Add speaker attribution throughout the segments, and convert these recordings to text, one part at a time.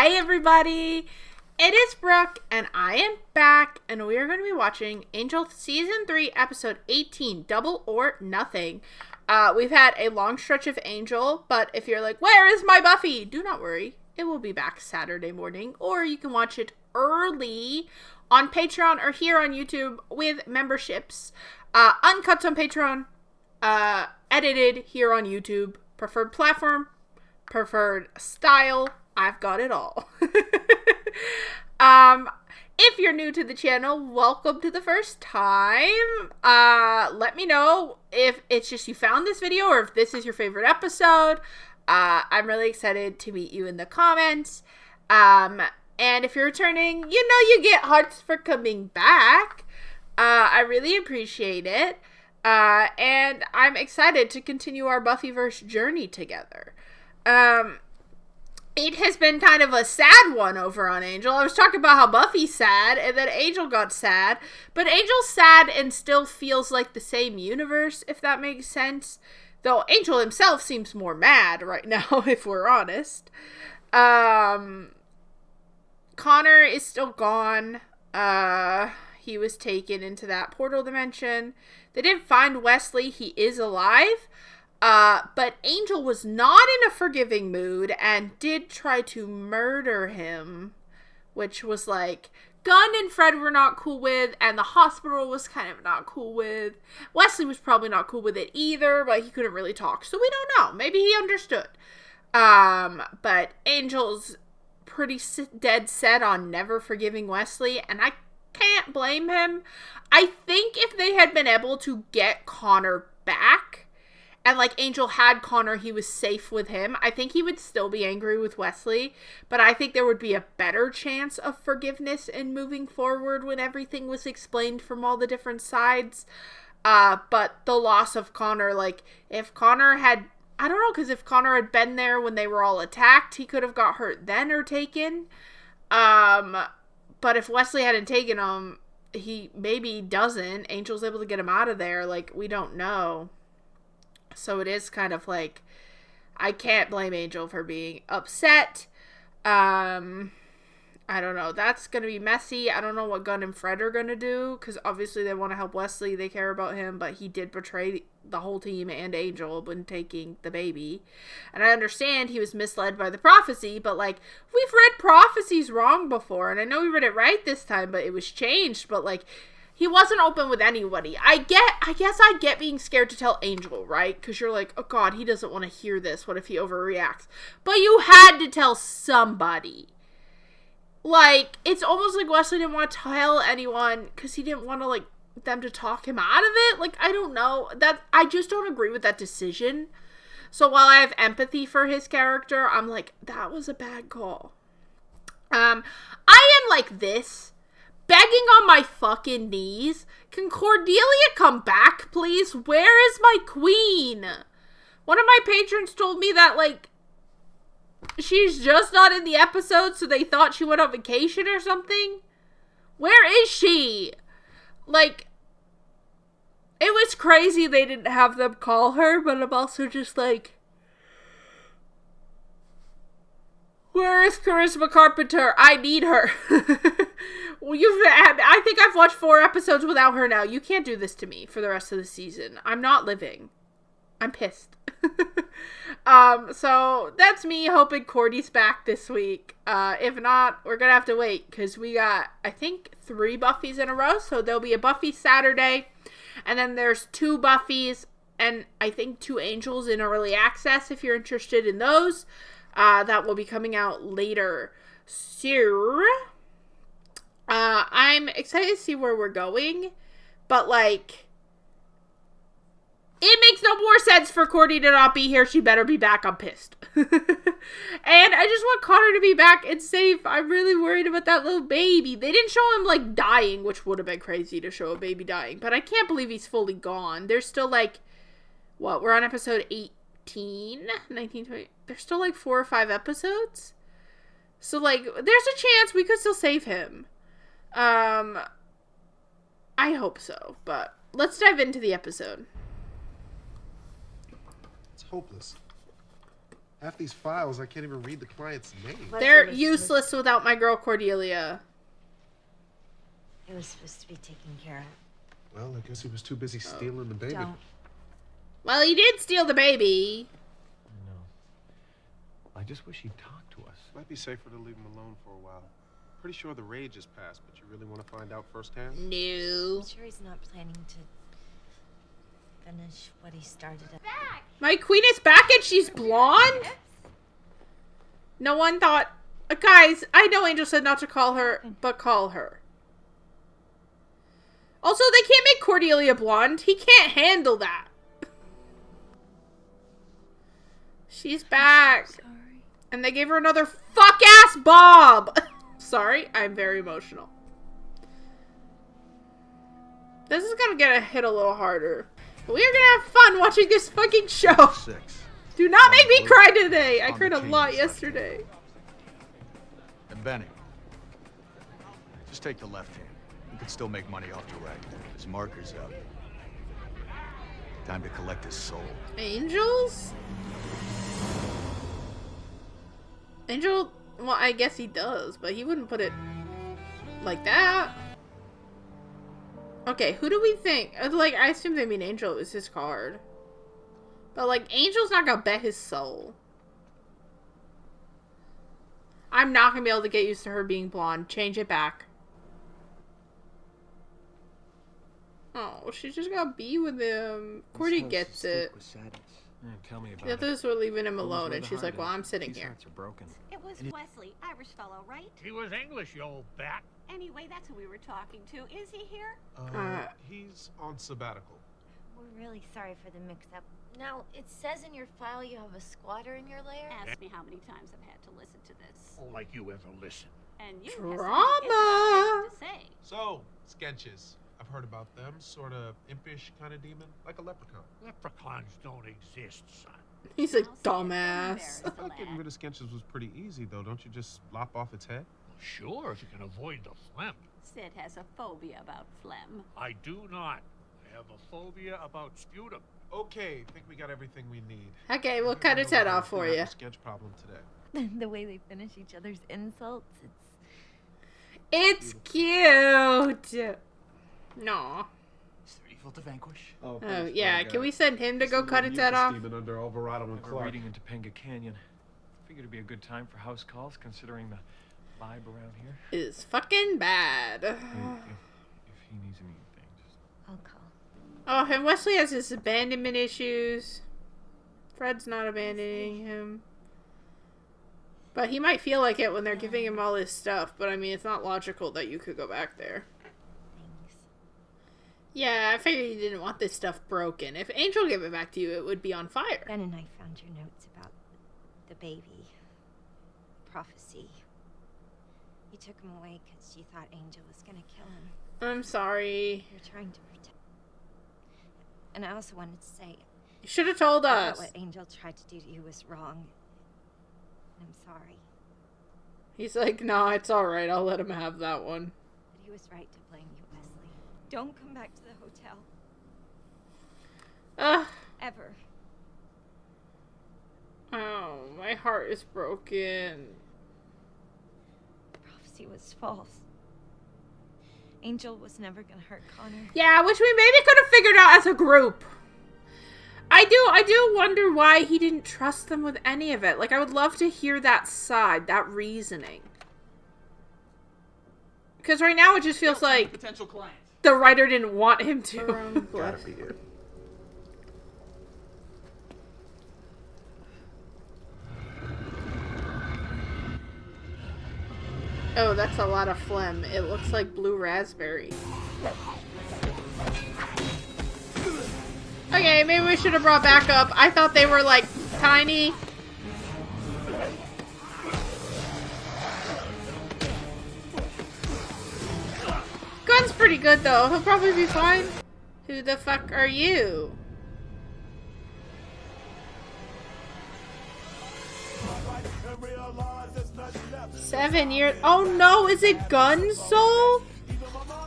Speaker 1: Hey everybody, it is Brooke, and I am back, and we are going to be watching Angel Season 3, Episode 18, Double or Nothing. We've had a long stretch of Angel, but if you're like, where is my Buffy? Do not worry, it will be back Saturday morning, or you can watch it early on Patreon or here on YouTube with memberships. Uncut on Patreon, edited here on YouTube, preferred platform, preferred style, I've got it all. If you're new to the channel, welcome to the first time. Let me know if it's just you found this video or if this is your favorite episode. I'm really excited to meet you in the comments. And if you're returning, you get hearts for coming back. I really appreciate it. And I'm excited to continue our Buffyverse journey together. It has been kind of a sad one over on Angel. I was talking about how Buffy's sad, and then Angel got sad. But Angel's sad and still feels like the same universe, if that makes sense. Though Angel himself seems more mad right now, if we're honest. Connor is still gone. He was taken into that portal dimension. They didn't find Wesley. He is alive. But Angel was not in a forgiving mood and did try to murder him, which was like, Gunn and Fred were not cool with, and the hospital was kind of not cool with. Wesley was probably not cool with it either, but he couldn't really talk, so we don't know. Maybe he understood. But Angel's pretty dead set on never forgiving Wesley, and I can't blame him. I think if they had been able to get Connor back, and, like, Angel had Connor, he was safe with him, I think he would still be angry with Wesley, but I think there would be a better chance of forgiveness and moving forward when everything was explained from all the different sides. But the loss of Connor, like, if Connor had, I don't know, because if Connor had been there when they were all attacked, he could have got hurt then or taken. But if Wesley hadn't taken him, he maybe doesn't. Angel's able to get him out of there, like, we don't know. So it is kind of like, I can't blame Angel for being upset. I don't know. That's going to be messy. I don't know what Gunn and Fred are going to do, because obviously they want to help Wesley. They care about him, but he did betray the whole team and Angel when taking the baby. And I understand he was misled by the prophecy, but, like, we've read prophecies wrong before, and I know we read it right this time, but it was changed, but, like, he wasn't open with anybody. I guess I get being scared to tell Angel, right? Because you're like, oh god, he doesn't want to hear this. What if he overreacts? But you had to tell somebody. Like, it's almost like Wesley didn't want to tell anyone because he didn't want to, like, them to talk him out of it. Like, I don't know. I just don't agree with that decision. So while I have empathy for his character, I'm like, that was a bad call. I am like this. Begging on my fucking knees. Can Cordelia come back, please? Where is my queen? One of my patrons told me that, like, she's just not in the episode, so they thought she went on vacation or something. Where is she? Like, it was crazy they didn't have them call her, but I'm also just like, where is Charisma Carpenter? I need her. Well, I think I've watched 4 episodes without her now. You can't do this to me for the rest of the season. I'm not living. I'm pissed. So that's me hoping Cordy's back this week. If not, we're gonna have to wait because we got, I think, 3 Buffys in a row. So there'll be a Buffy Saturday, and then there's 2 Buffys, and I think 2 Angels in early access if you're interested in those. That will be coming out later. So I'm excited to see where we're going, but, like, it makes no more sense for Cordy to not be here. She better be back. I'm pissed. And I just want Connor to be back and safe. I'm really worried about that little baby. They didn't show him, like, dying, which would have been crazy to show a baby dying, but I can't believe he's fully gone. There's still, like, what, we're on episode 18, 19, 20. There's still, like, 4 or 5 episodes. So, like, there's a chance we could still save him. I hope so, but let's dive into the episode.
Speaker 2: It's hopeless. Half these files, I can't even read the client's name.
Speaker 1: They're useless without my girl Cordelia.
Speaker 3: It was supposed to be taken care of.
Speaker 2: Well, I guess he was too busy stealing the baby.
Speaker 3: Don't.
Speaker 1: Well, he did steal the baby.
Speaker 4: I know. I just wish he'd talk to us.
Speaker 2: Might be safer to leave him alone for a while. Pretty sure the rage is past, but you really want to find out firsthand?
Speaker 1: No.
Speaker 3: I'm sure he's not planning to finish what he started at.
Speaker 5: Back!
Speaker 1: My queen is back and she's blonde? No one thought... guys, I know Angel said not to call her, but call her. Also, they can't make Cordelia blonde. He can't handle that. She's back.
Speaker 3: Sorry.
Speaker 1: And they gave her another fuck-ass bob. Sorry, I'm very emotional. This is gonna get hit a little harder. We're gonna have fun watching this fucking show.
Speaker 4: 6.
Speaker 1: Do not make me cry today. I cried a lot yesterday.
Speaker 4: And Benny, just take the left hand. You can still make money off the wreck. His marker's up. Time to collect his soul.
Speaker 1: Angels? Angel, well, I guess he does, but he wouldn't put it like that. Okay, who do we think? Like, I assume they mean Angel is his card. But, like, Angel's not gonna bet his soul. I'm not gonna be able to get used to her being blonde. Change it back. Oh, she's just gotta be with him. Cordy gets it.
Speaker 4: Yeah, tell me about
Speaker 1: The others were leaving him alone, and she's like, well, I'm sitting
Speaker 4: These
Speaker 1: here.
Speaker 4: hearts are broken.
Speaker 5: It was Wesley, Irish fellow, right?
Speaker 6: He was English, you old bat.
Speaker 5: Anyway, that's who we were talking to. Is he here?
Speaker 2: He's on sabbatical.
Speaker 3: We're really sorry for the mix-up. Now, it says in your file you have a squatter in your lair.
Speaker 5: Ask me how many times I've had to listen to this.
Speaker 6: Oh, like you ever listen.
Speaker 5: And you
Speaker 1: Drama.
Speaker 5: have to say.
Speaker 2: So, sketches. I've heard about them. Sort of impish kind of demon, like a leprechaun.
Speaker 6: Leprechauns don't exist, son.
Speaker 1: He's a
Speaker 5: I'll see if
Speaker 1: dumbass.
Speaker 5: they're embarrassed,
Speaker 2: I
Speaker 5: the
Speaker 2: thought getting
Speaker 5: lad.
Speaker 2: rid of sketches was pretty easy, though. Don't you just lop off its head?
Speaker 6: Well, sure, if you can avoid the phlegm.
Speaker 5: Sid has a phobia about phlegm.
Speaker 6: I do not. I have a phobia about sputum.
Speaker 2: Okay, think we got everything we need.
Speaker 1: Okay, we'll cut its head off for you.
Speaker 2: Sketch problem today.
Speaker 3: The way they finish each other's insults,
Speaker 1: It's cute. No.
Speaker 4: Is there evil to vanquish?
Speaker 2: Oh,
Speaker 1: Oh, yeah. Can we send him to go cut its head off?
Speaker 2: Demon under Alvarado and
Speaker 4: We're
Speaker 2: Clark.
Speaker 4: reading in Topanga Canyon. Figured it'd be a good time for house calls, considering the vibe around here.
Speaker 1: Is fucking bad.
Speaker 4: If he needs anything, just...
Speaker 3: I'll call.
Speaker 1: Oh, and Wesley has his abandonment issues. Fred's not abandoning him. But he might feel like it when they're giving him all his stuff. But I mean, it's not logical that you could go back there.
Speaker 3: Thanks.
Speaker 1: Yeah, I figured you didn't want this stuff broken. If Angel gave it back to you, it would be on fire.
Speaker 3: Ben and I found your notes about the baby. Prophecy. You took him away because you thought Angel was going to kill him.
Speaker 1: I'm sorry.
Speaker 3: You're trying to protect. And I also wanted to say,
Speaker 1: You should have told
Speaker 3: I
Speaker 1: us.
Speaker 3: thought what Angel tried to do to you was wrong. I'm sorry.
Speaker 1: He's like, no, it's alright. I'll let him have that one.
Speaker 3: But he was right to blame you, Wesley. Don't come back to the hotel.
Speaker 1: Ugh.
Speaker 3: Ever.
Speaker 1: Oh, my heart is broken.
Speaker 3: Prophecy was false. Angel was never gonna hurt Connor.
Speaker 1: Yeah, which we maybe could have figured out as a group. I do wonder why he didn't trust them with any of it. Like, I would love to hear that side, that reasoning. Because right now it just feels like
Speaker 7: potential client.
Speaker 1: the writer didn't want him to.
Speaker 2: Gotta be it.
Speaker 1: Oh, that's a lot of phlegm. It looks like blue raspberry. Okay, maybe we should have brought backup. I thought they were, like, tiny. Gun's pretty good, though. He'll probably be fine. Who the fuck are you? Seven years. Oh no, is it Gun Soul?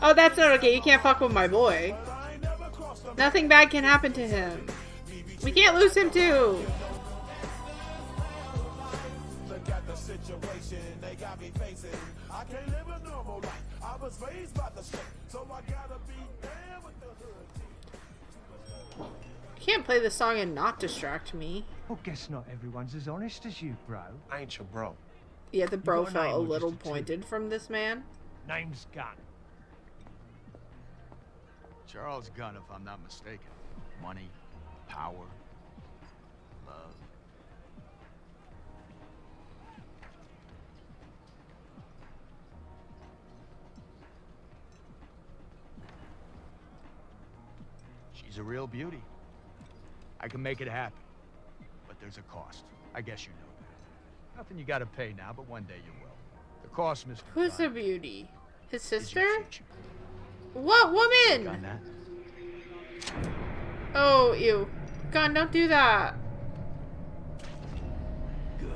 Speaker 1: Oh, that's not okay. You can't fuck with my boy. Nothing bad can happen to him. We can't lose him too.
Speaker 7: situation they got me facing. I can't live a normal life. I was raised by the street, so I gotta be down with the hood.
Speaker 1: You can't play this song and not distract me.
Speaker 8: Well, guess not everyone's as honest as you, bro.
Speaker 2: I ain't your bro.
Speaker 1: Yeah, the bro
Speaker 8: got a name
Speaker 1: felt a
Speaker 8: or
Speaker 1: little
Speaker 8: just a two?
Speaker 1: pointed from this man.
Speaker 8: Name's Gunn.
Speaker 4: Charles Gunn, if I'm not mistaken. Money, power, love. She's a real beauty. I can make it happen. But there's a cost. I guess you know that. Nothing you gotta pay now, but one day you will. The cost, Mr.
Speaker 1: Who's the
Speaker 4: Gunn,
Speaker 1: beauty? His
Speaker 4: is your
Speaker 1: sister?
Speaker 4: future.
Speaker 1: What
Speaker 4: Gun
Speaker 1: woman?
Speaker 4: that?
Speaker 1: Oh, ew. God, don't do that.
Speaker 4: Good.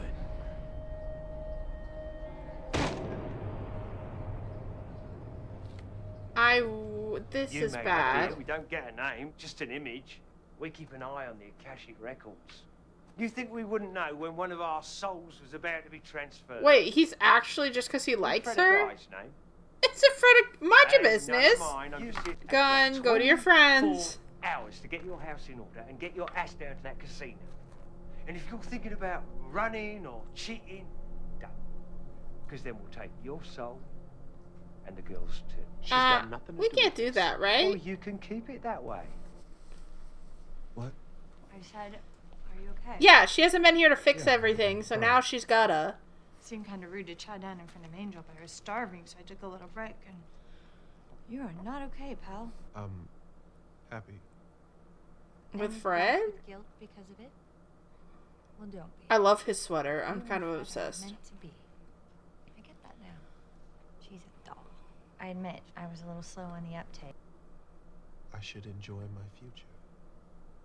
Speaker 1: This
Speaker 6: You
Speaker 1: is
Speaker 6: make
Speaker 1: bad.
Speaker 6: idea. We don't get a name, just an image. We keep an eye on the Akashic records. You think we wouldn't know when one of our souls was about to be transferred?
Speaker 1: Wait, he's actually just because he likes
Speaker 6: Fred
Speaker 1: her?
Speaker 6: Guy's name.
Speaker 1: It's a Fred. Mind your
Speaker 6: Hey,
Speaker 1: business.
Speaker 6: none of mine. I'm just here to take
Speaker 1: Gun,
Speaker 6: about
Speaker 1: go to your
Speaker 6: 24
Speaker 1: friends.
Speaker 6: hours to get your house in order and get your ass down to that casino. And if you're thinking about running or cheating, don't. Because then we'll take your soul and the girls too.
Speaker 2: She's got nothing to
Speaker 1: We
Speaker 2: do
Speaker 1: can't
Speaker 2: with
Speaker 1: do
Speaker 2: this.
Speaker 1: that,
Speaker 6: Or
Speaker 1: right?
Speaker 6: you can keep it that way.
Speaker 2: What?
Speaker 9: I said, are you okay?
Speaker 1: Yeah, she hasn't been here to fix everything, so now she's gotta.
Speaker 9: Seemed kind of rude to chow down in front of Angel, but I was starving, so I took a little break, and you are not okay, pal.
Speaker 2: Happy.
Speaker 1: With
Speaker 3: And you
Speaker 1: Fred?
Speaker 3: feel guilt because of it? Well, don't be.
Speaker 1: I love his sweater. I'm
Speaker 3: You
Speaker 1: kind of
Speaker 3: and Fred are
Speaker 1: obsessed.
Speaker 3: Meant to be. I get that now. She's a doll. I admit I was a little slow on the uptake.
Speaker 2: I should enjoy my future.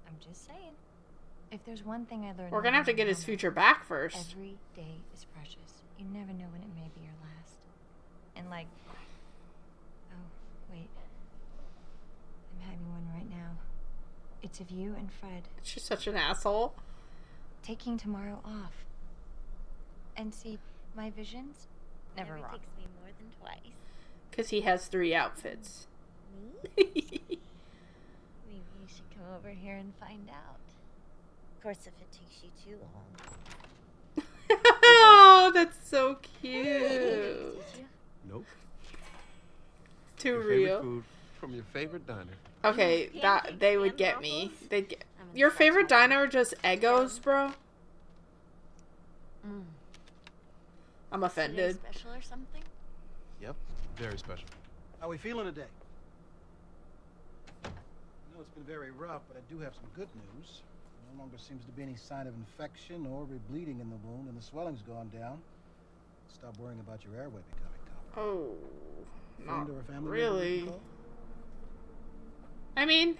Speaker 3: I'm just saying. If there's one thing I learned,
Speaker 1: We're gonna have to get his future back first.
Speaker 3: Every day is precious. You never know when it may be your last. And like, oh wait, I'm having one right now. It's of you and Fred
Speaker 1: She's such an asshole.
Speaker 3: taking tomorrow off. And see, my visions never wrong.
Speaker 10: takes me more than twice.
Speaker 1: Because he has 3 outfits.
Speaker 10: Me? Maybe you should come over here and find out. Of course, if it takes you too long.
Speaker 1: Oh, that's so cute.
Speaker 10: Did you?
Speaker 2: Nope.
Speaker 1: Too
Speaker 2: Your
Speaker 1: real.
Speaker 2: favorite food from your favorite diner.
Speaker 1: Okay, that
Speaker 10: Pancakes
Speaker 1: they would
Speaker 10: and
Speaker 1: get me.
Speaker 10: waffles?
Speaker 1: They'd get.
Speaker 10: I'm
Speaker 1: Your
Speaker 10: obsessed
Speaker 1: favorite
Speaker 10: with
Speaker 1: diner or just Eggos, bro?
Speaker 10: Mm.
Speaker 1: I'm
Speaker 10: Today
Speaker 1: offended.
Speaker 10: special or something?
Speaker 2: Yep. Very special.
Speaker 11: How we feeling today? I know it's been very rough, but I do have some good news. No longer seems to be any sign of infection or rebleeding in the wound, and the swelling's gone down. Stop worrying about your airway becoming common.
Speaker 1: Oh, not
Speaker 11: Friend or a family member
Speaker 1: really.
Speaker 11: you can call?
Speaker 1: I mean,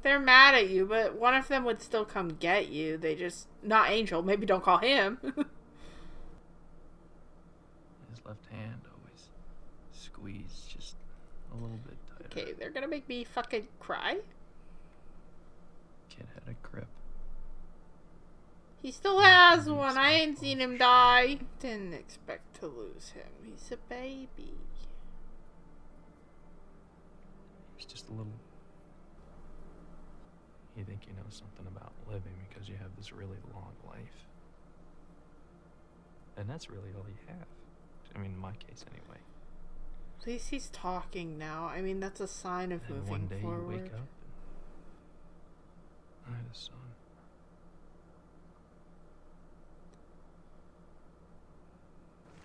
Speaker 1: they're mad at you, but one of them would still come get you. They just not Angel. Maybe don't call him.
Speaker 12: His left hand always squeezed just a little bit tighter.
Speaker 1: Okay, they're gonna make me fucking cry.
Speaker 12: Kid had a grip.
Speaker 1: He still has one. I ain't seen him die. Didn't expect to lose him. He's a baby.
Speaker 12: It's just a little. You think you know something about living because you have this really long life. And that's really all you have. I mean, in my case, anyway.
Speaker 1: At least he's talking now. I mean, that's a sign of
Speaker 12: And
Speaker 1: moving
Speaker 12: one day
Speaker 1: forward.
Speaker 12: you wake up and I had a son.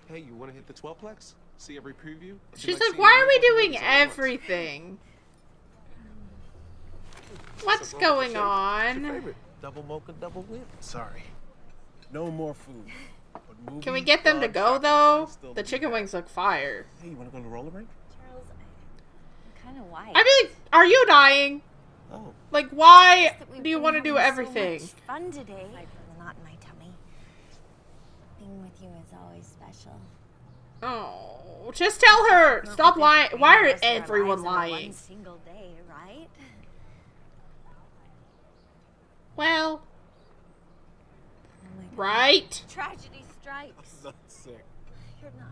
Speaker 2: Hey, you want to hit the 12plex? See every preview?
Speaker 1: She's like, why are we doing everything? What's going on?
Speaker 2: Favorite? Double mocha, double whip. Sorry. No more food. But
Speaker 1: Can we
Speaker 2: movies,
Speaker 1: get them to
Speaker 2: blogs,
Speaker 1: go,
Speaker 2: shopping,
Speaker 1: though?
Speaker 2: still
Speaker 1: The
Speaker 2: do
Speaker 1: chicken
Speaker 2: that.
Speaker 1: wings look fire.
Speaker 2: Hey, you want to go to the roller rink?
Speaker 10: Charles, I'm kind of white.
Speaker 1: I'd be like, are you dying?
Speaker 2: Oh.
Speaker 1: Like, why do you want to do everything?
Speaker 10: So much fun today. Aside from the knot in my tummy. Being with you is always special.
Speaker 1: Oh, just tell her. Stop lying. Why is everyone lying?
Speaker 10: One single day, right?
Speaker 1: Well,
Speaker 10: Oh my God.
Speaker 1: right?
Speaker 10: Tragedy strikes.
Speaker 2: I'm not sick.
Speaker 10: You're not.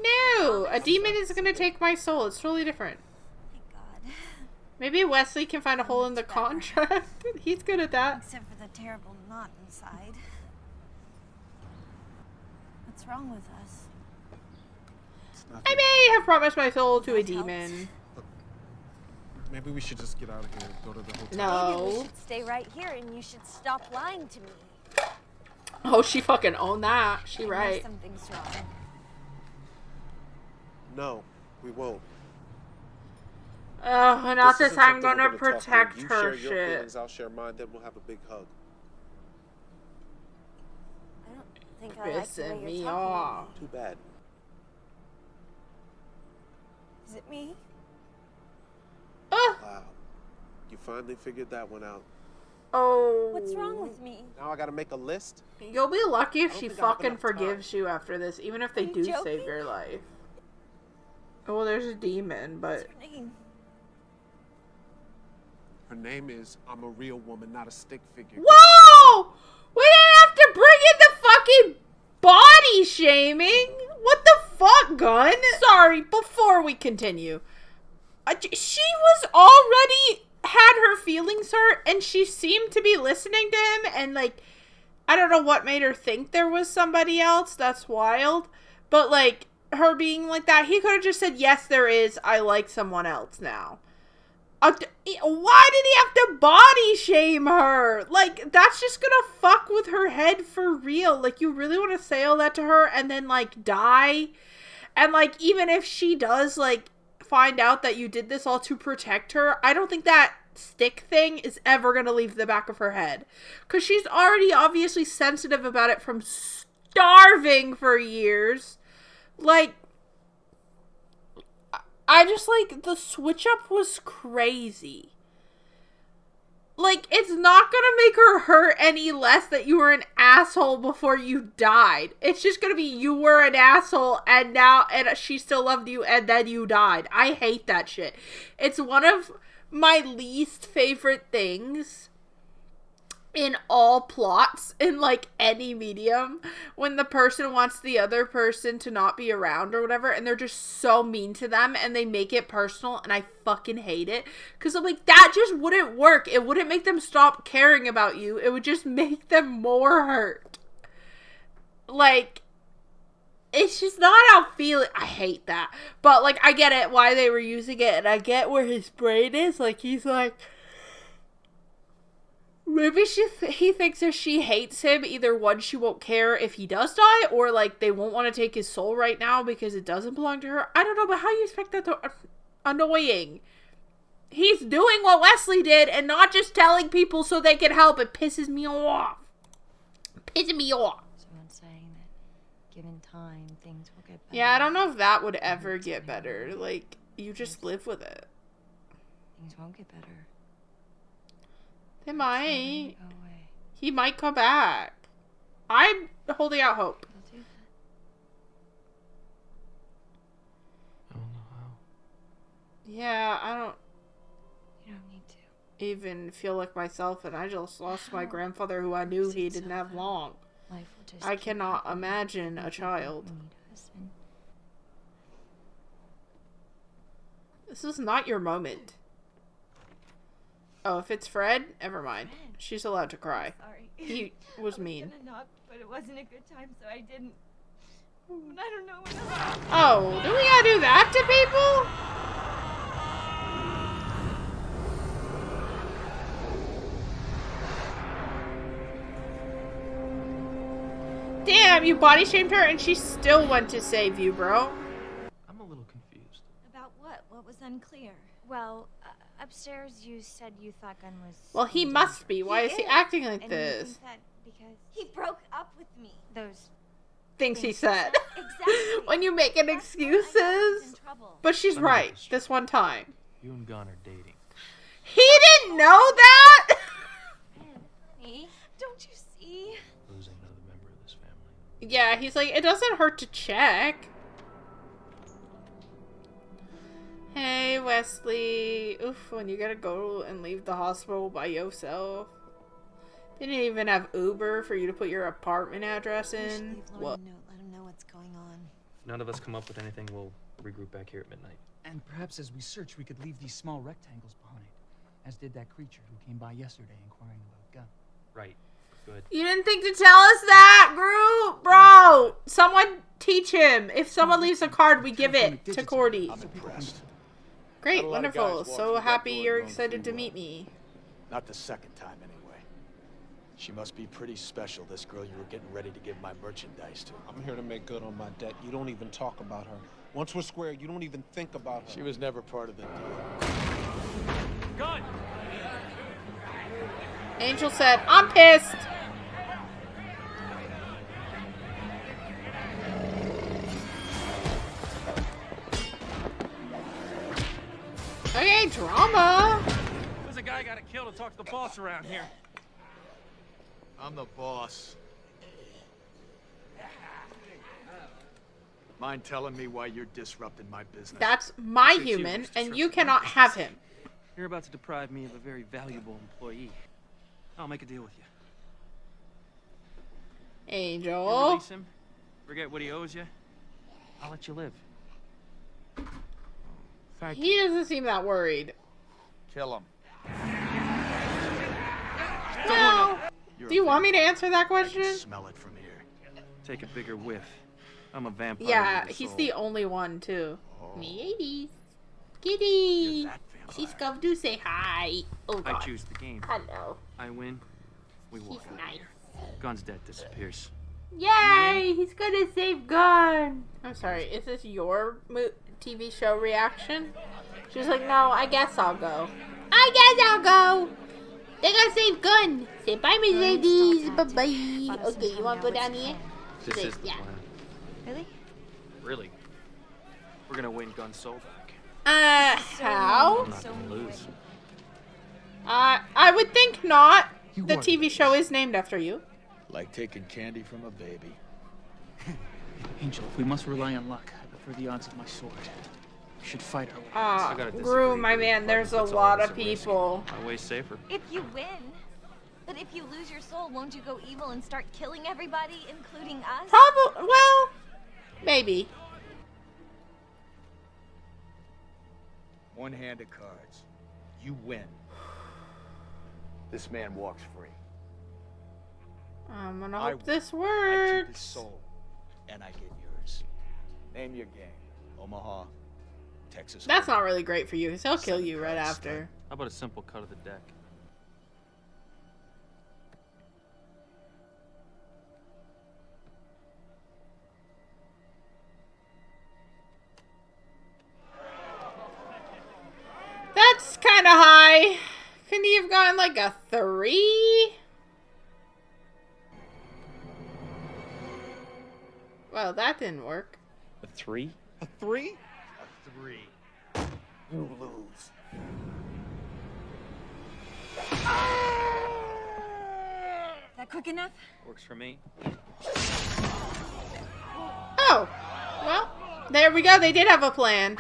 Speaker 1: No! A demon is gonna take my soul. It's totally different.
Speaker 10: Thank God.
Speaker 1: Maybe Wesley can find a hole in the contract. He's good at that.
Speaker 10: Except for the terrible knot inside. What's wrong with us?
Speaker 1: I may have promised my soul to a demon.
Speaker 2: Maybe we should just get out of here and go to the hotel.
Speaker 1: No.
Speaker 10: Maybe we should stay right here and you should stop lying to me.
Speaker 1: Oh, she fucking owned that. She right.
Speaker 10: Something's wrong.
Speaker 2: No, we won't.
Speaker 1: Oh, not this.
Speaker 2: isn't
Speaker 1: I'm
Speaker 2: something
Speaker 1: gonna
Speaker 2: we're talk
Speaker 1: protect
Speaker 2: through. You
Speaker 1: her
Speaker 2: share your
Speaker 1: shit.
Speaker 2: feelings, I'll share mine, then we'll have a big hug.
Speaker 10: I don't think I like the
Speaker 1: Pissing
Speaker 10: way
Speaker 1: me
Speaker 10: you're talking.
Speaker 1: off.
Speaker 2: Too bad.
Speaker 10: Is it me?
Speaker 2: Wow. You finally figured that one out.
Speaker 1: Oh.
Speaker 10: What's wrong with me?
Speaker 2: Now I gotta make a list?
Speaker 1: You'll be lucky if
Speaker 2: I don't
Speaker 1: she
Speaker 2: think I have
Speaker 1: fucking
Speaker 2: enough time.
Speaker 1: forgives you after this, even if they
Speaker 10: Are you
Speaker 1: do
Speaker 10: joking?
Speaker 1: save your life. Oh, well, there's a demon, but...
Speaker 10: What's your name?
Speaker 2: Her name is I'm a real woman, not a stick figure.
Speaker 1: Whoa! We didn't have to bring in the fucking body shaming! What the fuck, Gun? Sorry, before we continue. She was already had her feelings hurt, and she seemed to be listening to him, and like, I don't know what made her think there was somebody else. That's wild. But like, her being like that, he could have just said, yes, there is. I like someone else now. Why did he have to body shame her? Like, that's just gonna fuck with her head for real. Like, you really want to say all that to her and then, like, die? And, like, even if she does, like, find out that you did this all to protect her, I don't think that stick thing is ever gonna leave the back of her head. Because she's already obviously sensitive about it from starving for years. Like, I just, like, the switch up was crazy. Like, it's not gonna make her hurt any less that you were an asshole before you died. It's just gonna be you were an asshole and now, and she still loved you and then you died. I hate that shit. It's one of my least favorite things in all plots in like any medium, when the person wants the other person to not be around or whatever and they're just so mean to them and they make it personal, and I fucking hate it because I'm like, that just wouldn't work. It wouldn't make them stop caring about you. It would just make them more hurt. Like, it's just not how feeling. I hate that. But like, I get it why they were using it, and I get where his brain is. Like, he's like, maybe he thinks if she hates him, either one, she won't care if he does die, or like they won't want to take his soul right now because it doesn't belong to her. I don't know, but how you expect that to... Annoying. He's doing what Wesley did and not just telling people so they can help. It pisses me off. Pissing me off.
Speaker 3: Someone's saying that given time, things will get better.
Speaker 1: Yeah, I don't know if that would ever get better. Like, you just live with it.
Speaker 3: Things won't get better.
Speaker 1: They might.
Speaker 3: Go away.
Speaker 1: He might come back. I'm holding out hope.
Speaker 3: I'll do that.
Speaker 12: I don't know how.
Speaker 1: Yeah, I don't
Speaker 3: You don't need to.
Speaker 1: even feel like myself, and I just lost my grandfather who I knew he didn't have long.
Speaker 3: Life will just
Speaker 1: I
Speaker 3: keep
Speaker 1: cannot
Speaker 3: happening.
Speaker 1: imagine a
Speaker 3: People
Speaker 1: child.
Speaker 3: need us, and
Speaker 1: This is not your moment. Oh, if it's Fred, never mind. She's allowed to cry.
Speaker 9: Sorry.
Speaker 1: He was
Speaker 9: I
Speaker 1: mean.
Speaker 9: gonna knock, but it wasn't a good time, so I didn't. And I don't know what else.
Speaker 1: Oh, do we gotta do that to people? Damn, you body shamed her and she still went to save you, bro.
Speaker 12: I'm a little confused.
Speaker 9: About what? What was unclear?
Speaker 3: well, upstairs you said you thought Gunn was.
Speaker 1: Well, he
Speaker 3: in
Speaker 1: must
Speaker 3: danger.
Speaker 1: be. Why is he acting like
Speaker 3: And you
Speaker 1: this?
Speaker 3: think that because
Speaker 9: He broke up with me.
Speaker 3: those.
Speaker 1: Things he said.
Speaker 9: Exactly.
Speaker 1: When you making
Speaker 9: That's why I know he's
Speaker 1: excuses.
Speaker 9: in trouble.
Speaker 1: But she's
Speaker 12: Let me get
Speaker 1: right.
Speaker 12: this
Speaker 1: This one time.
Speaker 12: You and Gunn are dating.
Speaker 1: He didn't know that?
Speaker 9: Honey, don't you see?
Speaker 12: Losing another member of this family.
Speaker 1: Yeah, he's like, it doesn't hurt to check. Hey, Wesley. Oof, when you gotta go and leave the hospital by yourself. They didn't even have Uber for you to put your apartment address
Speaker 3: You should
Speaker 1: in.
Speaker 3: leave Lauren
Speaker 1: What?
Speaker 3: a note. Let him know what's going on.
Speaker 12: If none of us come up with anything, we'll regroup back here at midnight.
Speaker 13: And perhaps as we search, we could leave these small rectangles behind, as did that creature who came by yesterday inquiring about gun.
Speaker 12: Right. Good.
Speaker 1: You didn't think to tell us that, Groot? Bro, someone teach him. If someone leaves a card, we give it to Cordy.
Speaker 4: I'm impressed.
Speaker 1: Great,
Speaker 4: Had a lot of
Speaker 1: wonderful.
Speaker 4: guys walk
Speaker 1: So
Speaker 4: through that
Speaker 1: happy
Speaker 4: door
Speaker 1: you're
Speaker 4: going
Speaker 1: excited to
Speaker 4: through,
Speaker 1: meet me.
Speaker 4: Not the second time, anyway. She must be pretty special, this girl you were getting ready to give my merchandise to.
Speaker 2: I'm here to make good on my debt. You don't even talk about her. Once we're square, you don't even think about her.
Speaker 4: She was never part of the deal.
Speaker 12: Gun!
Speaker 1: Angel said, I'm pissed. Okay, drama.
Speaker 12: There's a guy got killed to talk to the boss around here.
Speaker 4: I'm the boss. Mind telling me why you're disrupting my business?
Speaker 1: That's my
Speaker 12: It's your
Speaker 1: human,
Speaker 12: excuse to
Speaker 1: and
Speaker 12: trip
Speaker 1: you
Speaker 12: my
Speaker 1: cannot
Speaker 12: business.
Speaker 1: have him.
Speaker 12: You're about to deprive me of a very valuable employee. I'll make a deal with you. You
Speaker 1: Angel.
Speaker 12: release him, forget what he owes you, I'll let you live. Thank you.
Speaker 1: He doesn't seem that worried.
Speaker 4: Kill him.
Speaker 1: No. Do you want me to answer that
Speaker 4: I
Speaker 1: question?
Speaker 4: can smell it from here.
Speaker 12: Take a bigger whiff. I'm a vampire.
Speaker 1: Yeah,
Speaker 12: with a
Speaker 1: he's
Speaker 12: soul.
Speaker 1: the only one, too. Me,
Speaker 4: You're
Speaker 1: Kitty.
Speaker 4: that vampire.
Speaker 1: She's come to say hi. Oh,
Speaker 12: I
Speaker 1: God.
Speaker 12: choose the game.
Speaker 1: Hello.
Speaker 12: I win. We walk
Speaker 1: He's
Speaker 12: out
Speaker 1: nice.
Speaker 12: of here. Gun's dead disappears.
Speaker 1: Yay! He's gonna save Gun. I'm sorry. Is this your TV show reaction? She was like, no, I guess I'll go. I guess I'll go. They gotta save Gun. Say bye, Miss Ladies. Bye bye. Okay, you wanna go down here?
Speaker 12: This
Speaker 1: She's
Speaker 12: is
Speaker 1: like,
Speaker 12: the
Speaker 1: yeah.
Speaker 12: plan.
Speaker 3: Really?
Speaker 12: Really? We're gonna win Gun's soul back.
Speaker 1: How?
Speaker 12: I'm not gonna lose.
Speaker 1: I would think not.
Speaker 13: You
Speaker 1: The
Speaker 13: are
Speaker 1: TV show is named after you.
Speaker 4: Like taking candy from a baby.
Speaker 13: Angel, if we must rely on luck, I prefer the odds of my sword. We should fight our way.
Speaker 12: I gotta
Speaker 1: Gru,
Speaker 12: disagree,
Speaker 1: my
Speaker 12: Gru.
Speaker 1: man, there's a
Speaker 12: That's all
Speaker 1: lot
Speaker 12: it's
Speaker 1: of
Speaker 12: a risk.
Speaker 1: people.
Speaker 12: My way's safer.
Speaker 3: If you win. But if you lose your soul, won't you go evil and start killing everybody, including us?
Speaker 1: Probably, well, maybe.
Speaker 4: One hand of cards. You win. This man walks free.
Speaker 1: I'm gonna
Speaker 4: I
Speaker 1: hope this
Speaker 4: I keep his
Speaker 1: works.
Speaker 4: soul, and I get yours. Name your game. Omaha, Texas.
Speaker 1: That's not really great for you, because he'll kill you right after.
Speaker 12: How about a simple cut of the deck?
Speaker 1: That's kind of high. Couldn't he have gotten like a 3? Well, that didn't work.
Speaker 12: A 3?
Speaker 2: A 3?
Speaker 4: A 3. You lose.
Speaker 3: That quick enough?
Speaker 12: Works for me.
Speaker 1: Oh, well, there we go. They did have a plan.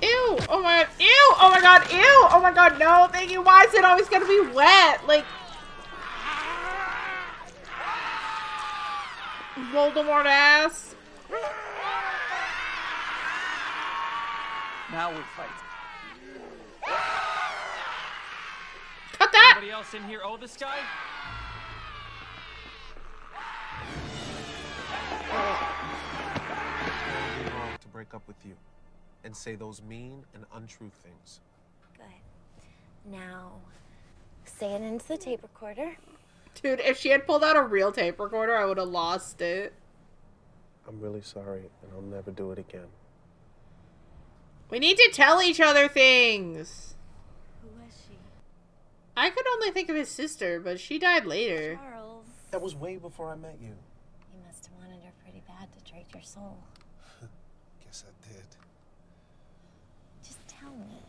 Speaker 1: Ew, oh my, ew, oh my god, ew, oh my god, no, thank you. Why is it always gonna be wet? Like, Voldemort ass.
Speaker 13: Now we fight.
Speaker 1: Cut that.
Speaker 12: Anybody else in here owe this guy?
Speaker 2: It would be wrong to break up with you and say those mean and untrue things.
Speaker 10: Good. Now, say it into the tape recorder.
Speaker 1: Dude, if she had pulled out a real tape recorder, I would have lost it.
Speaker 2: I'm really sorry, and I'll never do it again.
Speaker 1: We need to tell each other things.
Speaker 3: Who was she?
Speaker 1: I could only think of his sister, but she died later.
Speaker 3: Charles.
Speaker 2: That was way before I met you.
Speaker 10: You must have wanted her pretty bad to trade your soul.
Speaker 2: Guess I did.
Speaker 10: Just tell me.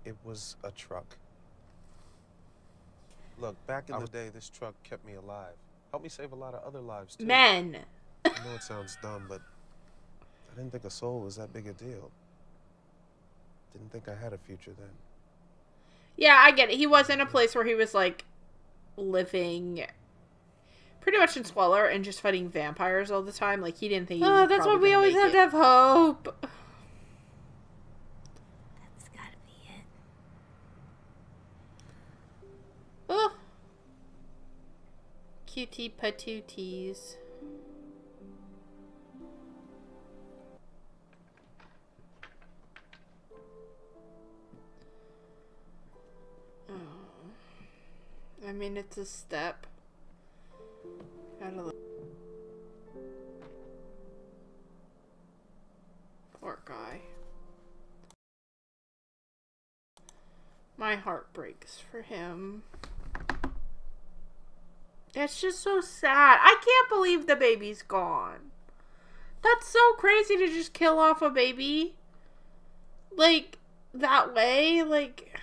Speaker 2: It was a truck. Look, back in the day, this truck kept me alive. Helped me save a lot of other lives, too.
Speaker 1: Men.
Speaker 2: I know it sounds dumb, but I didn't think a soul was that big a deal. Didn't think I had a future then.
Speaker 1: Yeah, I get it. He was in a place where he was, like, living pretty much in squalor and just fighting vampires all the time. Like, he didn't think he was
Speaker 10: that's
Speaker 1: why
Speaker 10: we always have to
Speaker 1: have hope.
Speaker 10: That's gotta be it.
Speaker 1: Oh. Cutie patooties. I mean, it's a step. Gotta look. Poor guy. My heart breaks for him. It's just so sad. I can't believe the baby's gone. That's so crazy to just kill off a baby. Like, that way. Like,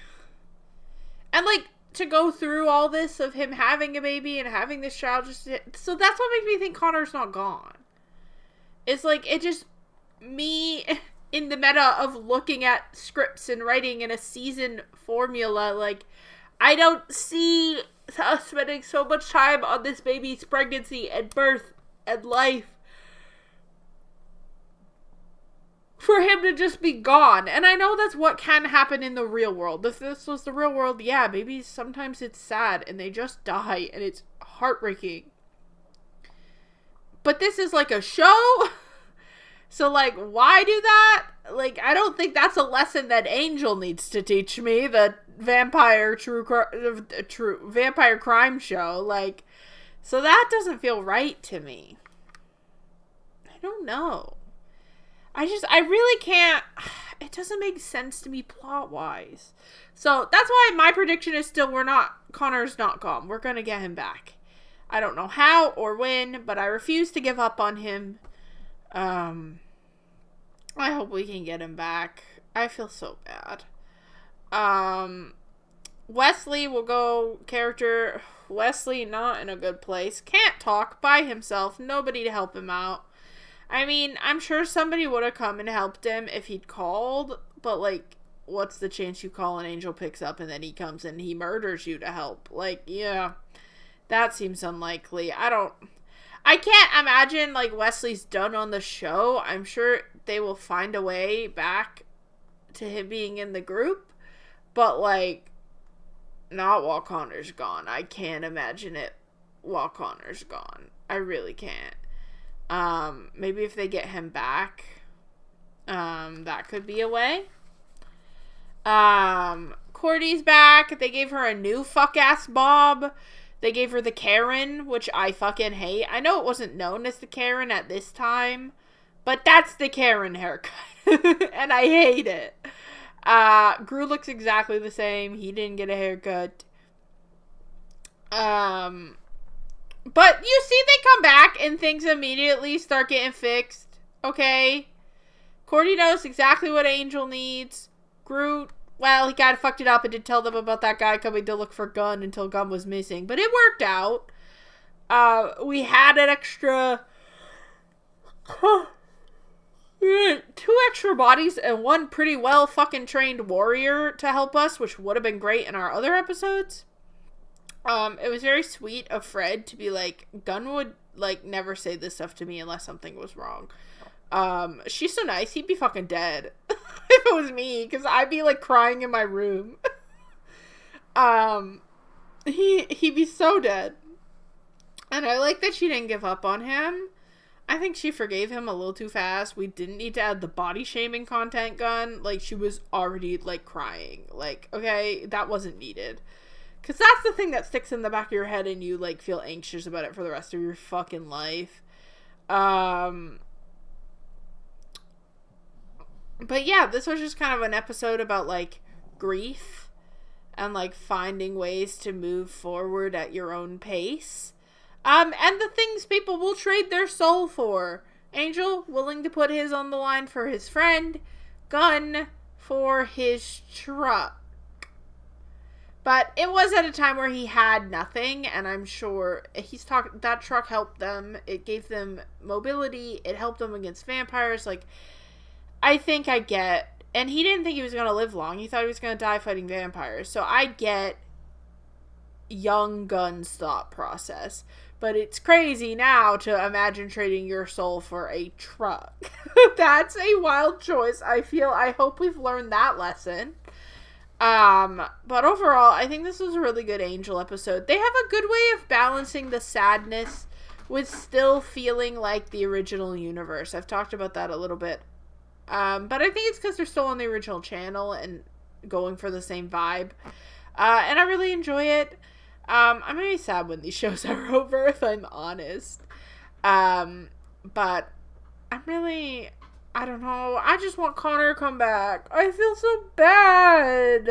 Speaker 1: and like, to go through all this of him having a baby and having this child just... So that's what makes me think Connor's not gone. It's like, it just... Me in the meta of looking at scripts and writing in a season formula, like, I don't see us spending so much time on this baby's pregnancy and birth and life for him to just be gone. And I know that's what can happen in the real world. If this was the real world, yeah, babies, sometimes it's sad and they just die and it's heartbreaking. But this is like a show. So, like, why do that? Like, I don't think that's a lesson that Angel needs to teach me. The vampire vampire crime show. Like, so that doesn't feel right to me. I don't know. I really can't, it doesn't make sense to me plot-wise. So, that's why my prediction is still Connor's not gone. We're gonna get him back. I don't know how or when, but I refuse to give up on him. I hope we can get him back. I feel so bad. Wesley will go character. Wesley not in a good place. Can't talk by himself. Nobody to help him out. I mean, I'm sure somebody would have come and helped him if he'd called, but, like, what's the chance you call and Angel picks up and then he comes and he murders you to help? Like, yeah, that seems unlikely. I can't imagine, like, Wesley's done on the show. I'm sure they will find a way back to him being in the group, but, like, not while Connor's gone. I can't imagine it while Connor's gone. I really can't. Maybe if they get him back, that could be a way. Cordy's back. They gave her a new fuck-ass bob. They gave her the Karen, which I fucking hate. I know it wasn't known as the Karen at this time, but that's the Karen haircut. And I hate it. Gru looks exactly the same. He didn't get a haircut. But you see they come back and things immediately start getting fixed. Okay? Cordy knows exactly what Angel needs. Gru, well, he kind of fucked it up and didn't tell them about that guy coming to look for Gunn until Gunn was missing. But it worked out. We had an extra... We had 2 extra bodies and 1 pretty well fucking trained warrior to help us, which would have been great in our other episodes. It was very sweet of Fred to be like, Gunn would, like, never say this stuff to me unless something was wrong. She's so nice, he'd be fucking dead. If it was me, because I'd be, like, crying in my room. He'd be so dead. And I like that she didn't give up on him. I think she forgave him a little too fast. We didn't need to add the body shaming content, Gunn. Like, she was already, like, crying. Like, okay, that wasn't needed. Because that's the thing that sticks in the back of your head and you, like, feel anxious about it for the rest of your fucking life. But yeah, this was just kind of an episode about, like, grief and, like, finding ways to move forward at your own pace. And the things people will trade their soul for. Angel, willing to put his on the line for his friend. Gunn, for his truck. But it was at a time where he had nothing, and I'm sure that truck helped them. It gave them mobility. It helped them against vampires. Like, I think I get And he didn't think he was going to live long. He thought he was going to die fighting vampires. So I get young Gunn's thought process. But it's crazy now to imagine trading your soul for a truck. That's a wild choice. I hope we've learned that lesson. But overall, I think this was a really good Angel episode. They have a good way of balancing the sadness with still feeling like the original universe. I've talked about that a little bit. But I think it's because they're still on the original channel and going for the same vibe. And I really enjoy it. I'm gonna be sad when these shows are over, if I'm honest. But I'm really, I don't know. I just want Connor to come back. I feel so bad.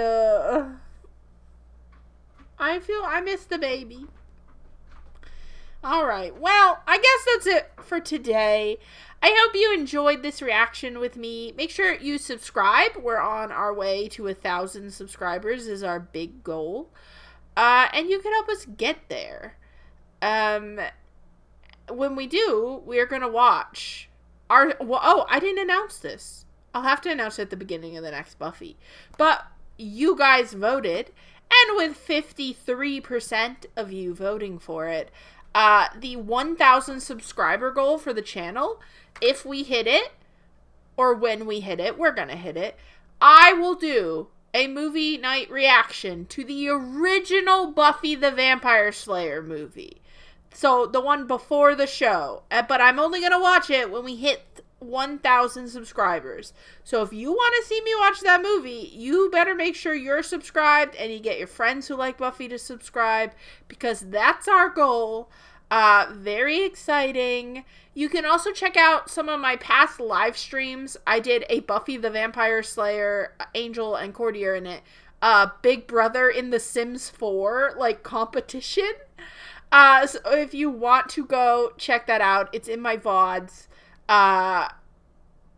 Speaker 1: I miss the baby. Alright, well, I guess that's it for today. I hope you enjoyed this reaction with me. Make sure you subscribe. We're on our way to 1,000 subscribers is our big goal. And you can help us get there. When we do, we are going to watch I didn't announce this. I'll have to announce it at the beginning of the next Buffy. But you guys voted, and with 53% of you voting for it, the 1,000 subscriber goal for the channel, if we hit it, or when we hit it, we're gonna hit it, I will do a movie night reaction to the original Buffy the Vampire Slayer movie. So, the one before the show. But I'm only gonna watch it when we hit 1,000 subscribers. So, if you want to see me watch that movie, you better make sure you're subscribed and you get your friends who like Buffy to subscribe, because that's our goal. Very exciting. You can also check out some of my past live streams. I did a Buffy the Vampire Slayer, Angel and Cordy are in it, Big Brother in The Sims 4, competition. So if you want to go check that out, it's in my VODs.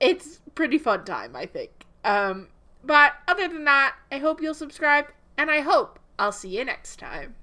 Speaker 1: It's pretty fun time, I think. But other than that, I hope you'll subscribe, and I hope I'll see you next time.